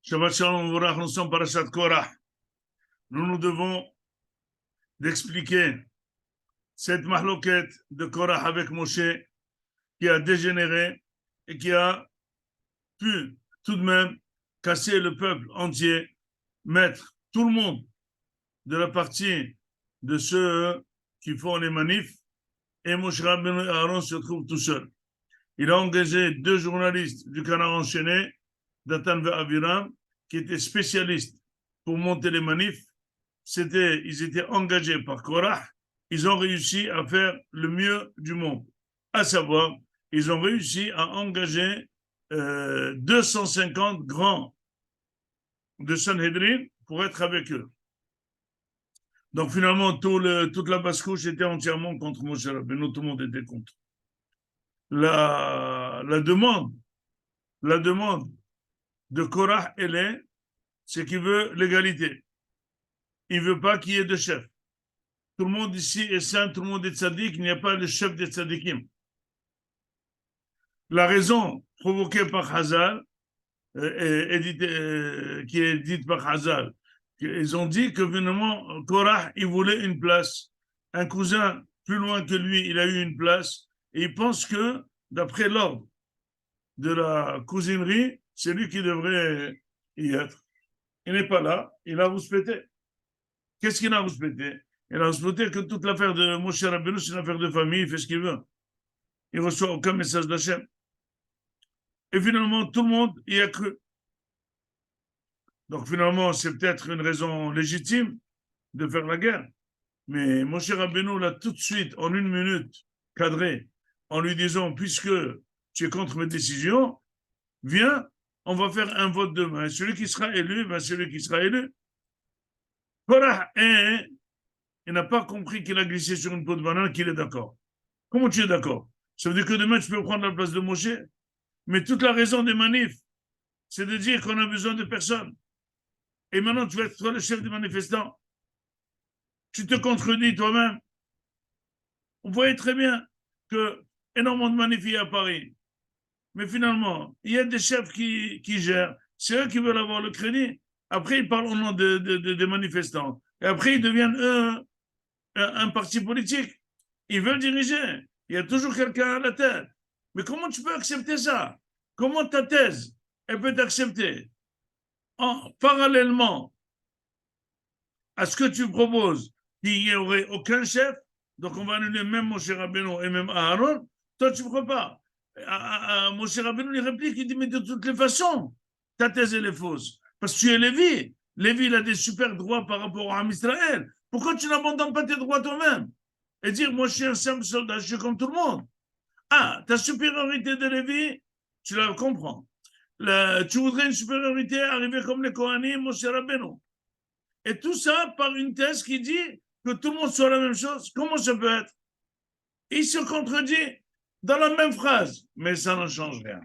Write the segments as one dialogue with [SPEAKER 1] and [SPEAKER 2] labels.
[SPEAKER 1] Shabbat Shalom, nous sommes Parashat Korah. Nous devons d'expliquer cette mahloket de Korah avec Moshe qui a dégénéré et qui a pu tout de même casser le peuple entier, mettre tout le monde de la partie de ceux qui font les manifs, et Moshe Rabbeinu et Aaron se trouvent tout seuls. Il a engagé 2 journalistes du Canard enchaîné, Datan et Aviram, qui étaient spécialistes pour monter les manifs. Ils étaient engagés par Korah. Ils ont réussi à faire le mieux du monde. À savoir, ils ont réussi à engager 250 grands de Sanhedrin pour être avec eux. Donc finalement, toute la basse-couche était entièrement contre Moshe Rabbeinu, tout le monde était contre. La demande de Korah, c'est qu'il veut l'égalité. Il ne veut pas qu'il y ait de chef. Tout le monde ici est saint, tout le monde est tzaddik, il n'y a pas de chef des tzaddikim. La raison provoquée par Hazal, qui est dite par Hazal, ils ont dit que finalement, Korah, il voulait une place. Un cousin plus loin que lui, il a eu une place. Et il pense que, d'après l'ordre de la cousinerie, c'est lui qui devrait y être. Il n'est pas là, il a rouspété. Qu'est-ce qu'il a rouspété? Il a rouspété que toute l'affaire de Moshe Rabbeinu, c'est une affaire de famille, il fait ce qu'il veut. Il ne reçoit aucun message d'Hachem. Et finalement, tout le monde y a cru. Donc finalement, c'est peut-être une raison légitime de faire la guerre. Mais Moshe Rabbeinu l'a tout de suite, en 1 minute, cadré, en lui disant, puisque tu es contre mes décisions, viens, on va faire un vote demain. Celui qui sera élu, celui qui sera élu. Korah, il n'a pas compris qu'il a glissé sur une peau de banane, qu'il est d'accord. Comment tu es d'accord? Ça veut dire que demain, tu peux prendre la place de Moshe? Mais toute la raison des manifs, c'est de dire qu'on a besoin de personne. Et maintenant, tu vas être toi le chef des manifestants. Tu te contredis toi-même. On voyait très bien que énormément de manifs à Paris. Mais finalement, il y a des chefs qui gèrent. C'est eux qui veulent avoir le crédit. Après, ils parlent au nom des manifestants. Et après, ils deviennent, eux, un parti politique. Ils veulent diriger. Il y a toujours quelqu'un à la tête. Mais comment tu peux accepter ça? Comment ta thèse, elle peut t'accepter? Parallèlement à ce que tu proposes, qu'il n'y aurait aucun chef, donc on va annuler même Moshe Rabbeinu et même Aaron, toi tu ne crois pas. Moshe Rabbeinu il réplique, il dit, mais de toutes les façons, ta thèse elle est fausse. Parce que tu es Lévi. Lévi, il a des super droits par rapport à Israël. Pourquoi tu n'abandonnes pas tes droits toi-même? Et dire, moi je suis un simple soldat, je suis comme tout le monde. Ta supériorité de Lévi, tu la comprends. Tu voudrais une supériorité arriver comme les Kohanim, Moshe Rabbeinu. Et tout ça par une thèse qui dit que tout le monde soit la même chose. Comment ça peut être? Il se contredit dans la même phrase, mais ça ne change rien.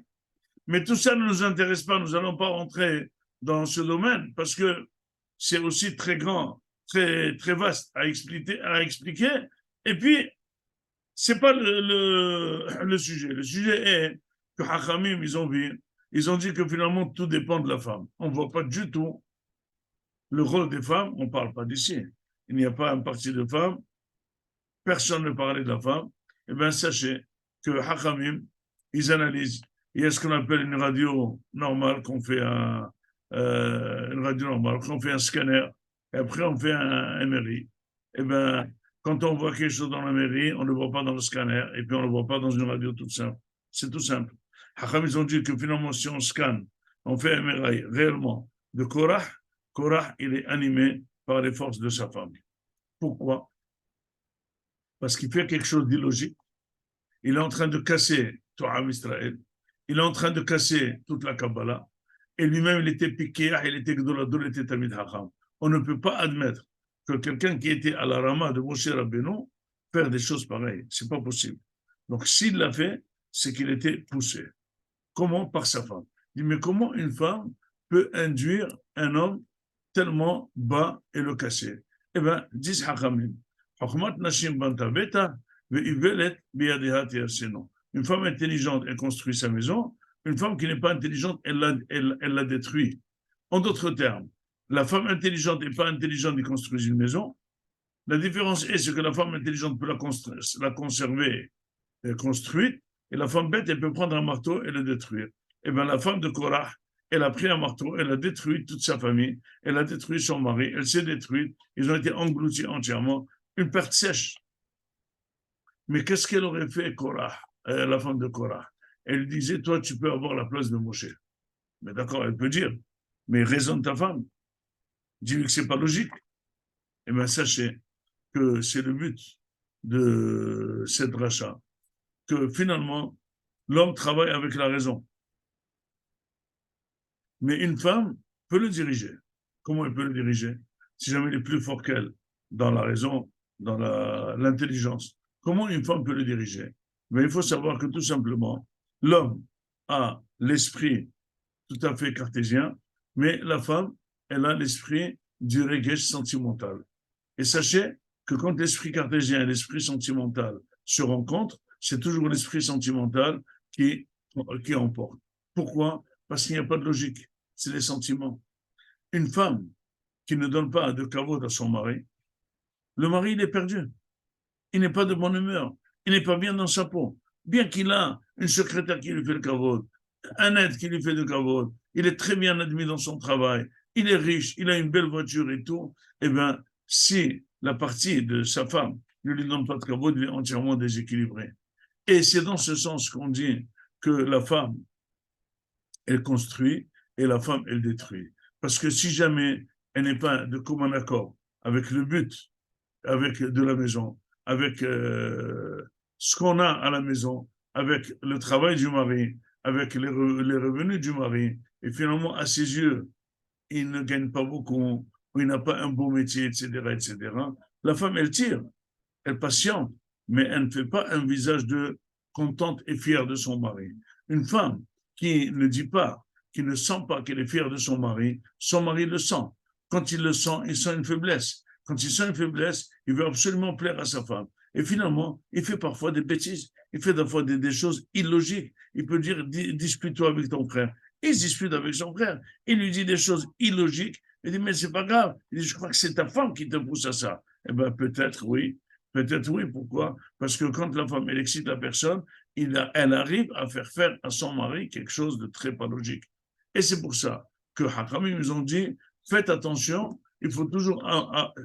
[SPEAKER 1] Mais tout ça ne nous intéresse pas, nous n'allons pas rentrer dans ce domaine parce que c'est aussi très grand, très, très vaste à expliquer. Et puis, ce n'est pas le sujet. Le sujet est que Hachamim, ils ont dit que finalement tout dépend de la femme. On ne voit pas du tout le rôle des femmes, on ne parle pas d'ici. Il n'y a pas un parti de femmes, personne ne parlait de la femme. Eh bien, sachez que Hachamim, ils analysent. Il y a ce qu'on appelle une radio normale, une radio normale, qu'on fait un scanner, et après on fait un MRI. Eh bien, quand on voit quelque chose dans la mairie, on ne le voit pas dans le scanner, et puis on ne le voit pas dans une radio toute simple. C'est tout simple. Hachamim, ils ont dit que finalement, si on scanne, on fait un MRI réellement de Korah, il est animé par les forces de sa femme. Pourquoi? Parce qu'il fait quelque chose d'illogique. Il est en train de casser Torah Israël. Il est en train de casser toute la Kabbalah. Et lui-même, il était piqué, il était Gdoladol, il était Tamid Hacham. On ne peut pas admettre que quelqu'un qui était à la Rama de Moshe Rabbeinu faire des choses pareilles. C'est pas possible. Donc, s'il l'a fait, c'est qu'il était poussé. Comment? Par sa femme. Il dit, mais comment une femme peut induire un homme tellement bas et le casser? Eh bien, disent Hachamim, une femme intelligente, elle construit sa maison. Une femme qui n'est pas intelligente, elle la détruit. En d'autres termes, la femme intelligente et pas intelligente qui construit une maison, la différence est que la femme intelligente peut la conserver construite, et la femme bête, elle peut prendre un marteau et le détruire. Et bien, la femme de Korah, elle a pris un marteau, elle a détruit toute sa famille, elle a détruit son mari, elle s'est détruite, ils ont été engloutis entièrement, une perte sèche. Mais qu'est-ce qu'elle aurait fait, Korah, la femme de Korah? Elle disait, toi, tu peux avoir la place de Moshe. Mais d'accord, elle peut dire, mais raisonne ta femme. Dis-lui que c'est pas logique. Eh bien, sachez que c'est le but de cette rachat, que finalement, l'homme travaille avec la raison. Mais une femme peut le diriger. Comment elle peut le diriger? Si jamais il est plus fort qu'elle dans la raison, dans l'intelligence. Comment une femme peut le diriger? Mais il faut savoir que tout simplement, l'homme a l'esprit tout à fait cartésien, mais la femme, elle a l'esprit du regesh sentimental. Et sachez que quand l'esprit cartésien et l'esprit sentimental se rencontrent, c'est toujours l'esprit sentimental qui emporte. Pourquoi? Parce qu'il n'y a pas de logique. C'est les sentiments. Une femme qui ne donne pas de kavod à son mari, le mari, il est perdu. Il n'est pas de bonne humeur. Il n'est pas bien dans sa peau. Bien qu'il a une secrétaire qui lui fait le kavod, un aide qui lui fait le kavod, il est très bien admis dans son travail, il est riche, il a une belle voiture et tout, eh bien, si la partie de sa femme ne lui donne pas de kavod, il est entièrement déséquilibré. Et c'est dans ce sens qu'on dit que la femme, elle construit et la femme, elle détruit. Parce que si jamais elle n'est pas de commun accord avec le but avec de la maison, avec ce qu'on a à la maison, avec le travail du mari, avec les revenus du mari, et finalement, à ses yeux, il ne gagne pas beaucoup, ou il n'a pas un beau métier, etc., etc. La femme, elle tire, elle patiente, mais elle ne fait pas un visage de contente et fière de son mari. Une femme qui ne dit pas, qui ne sent pas qu'elle est fière de son mari le sent. Quand il le sent, il sent une faiblesse. Quand il sent une faiblesse, il veut absolument plaire à sa femme. Et finalement, il fait parfois des bêtises. Il fait parfois des choses illogiques. Il peut dire, dispute-toi avec ton frère. Il se dispute avec son frère. Il lui dit des choses illogiques. Il dit, mais c'est pas grave. Il dit, je crois que c'est ta femme qui te pousse à ça. Eh bien, peut-être oui. Peut-être oui. Pourquoi? Parce que quand la femme, elle excite la personne, elle arrive à faire à son mari quelque chose de très pas logique. Et c'est pour ça que Hakamim nous ont dit, faites attention, il faut toujours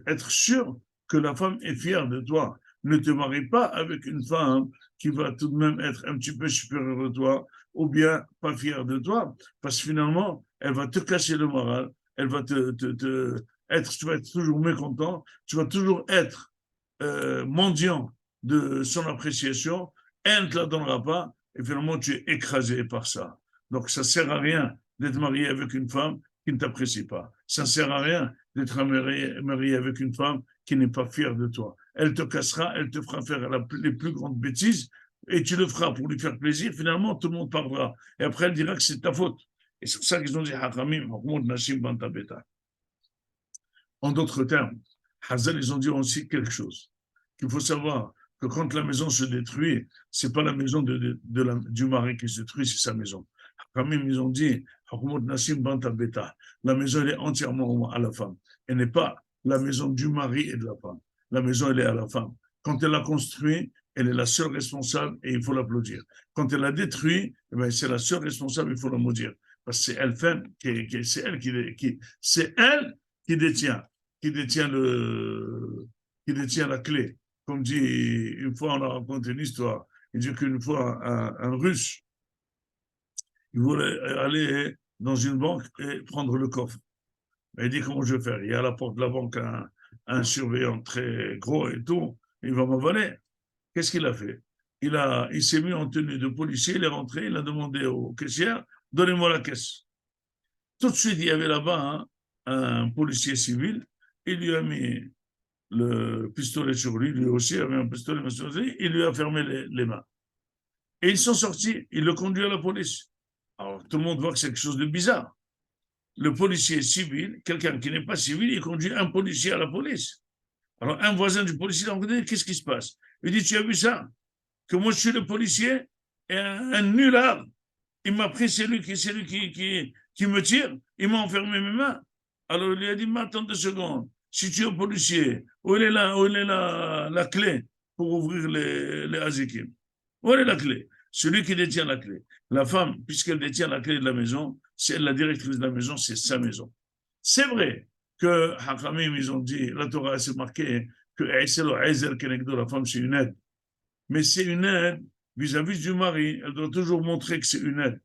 [SPEAKER 1] être sûr que la femme est fière de toi. Ne te marie pas avec une femme qui va tout de même être un petit peu supérieure à toi ou bien pas fière de toi, parce que finalement, elle va te casser le moral, elle va tu vas être toujours mécontent, tu vas toujours être mendiant de son appréciation, elle ne te la donnera pas, et finalement, tu es écrasé par ça. Donc, ça ne sert à rien d'être marié avec une femme qui ne t'apprécie pas. Ça ne sert à rien d'être marié avec une femme qui n'est pas fière de toi. Elle te cassera, elle te fera faire les plus grandes bêtises, et tu le feras pour lui faire plaisir. Finalement, tout le monde parlera. Et après, elle dira que c'est ta faute. Et c'est pour ça qu'ils ont dit Hakamim, Nashim Bantabeta. En d'autres termes, Hazal, ils ont dit aussi quelque chose. Qu'il faut savoir que quand la maison se détruit, ce n'est pas la maison du mari qui se détruit, c'est sa maison. Hakamim, ils ont dit la maison, elle est entièrement à la femme. Elle n'est pas la maison du mari et de la femme. La maison, elle est à la femme. Quand elle l'a construit, elle est la seule responsable et il faut l'applaudir. Quand elle l'a détruit, eh c'est la seule responsable, il faut la maudire. Parce que c'est elle, c'est elle qui détient, qui détient la clé. Comme dit, une fois, on a raconté une histoire. Il dit qu'une fois, un Russe, il voulait aller dans une banque et prendre le coffre. Mais il dit, comment je vais faire? Il y a à la porte de la banque un surveillant très gros et tout, il va m'avaler. Qu'est-ce qu'il a fait? Il s'est mis en tenue de policier, il est rentré, il a demandé au caissière, donnez-moi la caisse. Tout de suite, il y avait là-bas un policier civil, il lui a mis le pistolet sur lui aussi avait un pistolet sur lui, il lui a fermé les mains. Et ils sont sortis, il le conduit à la police. Alors, tout le monde voit que c'est quelque chose de bizarre. Le policier civil, quelqu'un qui n'est pas civil, il conduit un policier à la police. Alors, un voisin du policier, il a dit, qu'est-ce qui se passe? Il dit, tu as vu ça? Que moi, je suis le policier et un nulard, il m'a pris, c'est lui qui qui me tire, il m'a enfermé mes mains. Alors il lui a dit, mais attends 2 secondes, si tu es policier, où est la clé pour ouvrir les azikim? Où est la clé? Celui qui détient la clé. La femme, puisqu'elle détient la clé de la maison, c'est elle la directrice de la maison, c'est sa maison. C'est vrai que Hakamim, ils ont dit, la Torah, c'est marqué que la femme, c'est une aide. Mais c'est une aide vis-à-vis du mari. Elle doit toujours montrer que c'est une aide.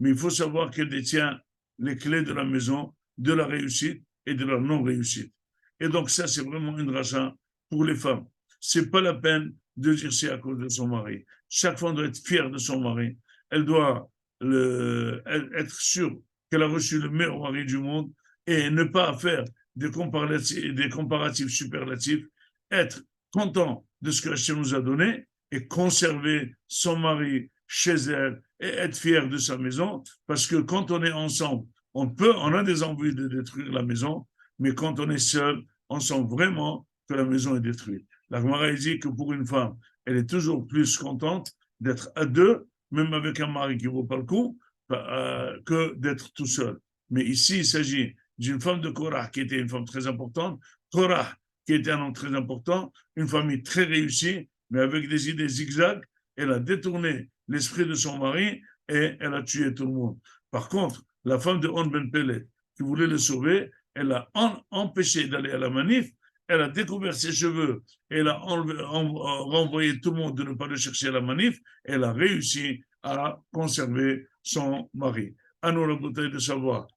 [SPEAKER 1] Mais il faut savoir qu'elle détient les clés de la maison, de la réussite et de la non-réussite. Et donc ça, c'est vraiment une rachat pour les femmes. C'est pas la peine de dire c'est à cause de son mari. Chaque femme doit être fière de son mari. Elle doit être sûre qu'elle a reçu le meilleur mari du monde et ne pas faire des comparatifs superlatifs, être content de ce que Hachem nous a donné et conserver son mari chez elle et être fier de sa maison, parce que quand on est ensemble, on a des envies de détruire la maison, mais quand on est seul, on sent vraiment que la maison est détruite. La Gemara dit que pour une femme, elle est toujours plus contente d'être à deux, même avec un mari qui ne vaut pas le coup, que d'être tout seul. Mais ici, il s'agit d'une femme de Korah qui était une femme très importante, Korah qui était un homme très important, une famille très réussie, mais avec des idées zigzag. Elle a détourné l'esprit de son mari et elle a tué tout le monde. Par contre, la femme de On Ben Pellet, qui voulait le sauver, elle l'a empêché d'aller à la manif, elle a découvert ses cheveux, elle a renvoyé tout le monde de ne pas le chercher à la manif, elle a réussi à conserver son mari. À nous la bouteille de savoir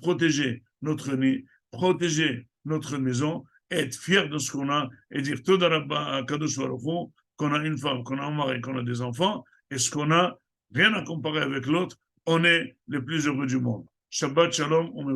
[SPEAKER 1] protéger notre nid, protéger notre maison, être fier de ce qu'on a et dire tout à Kadosh Baruch Hu, qu'on a une femme, qu'on a un mari, qu'on a des enfants, et ce qu'on a, rien à comparer avec l'autre, on est les plus heureux du monde. Shabbat Shalom, on me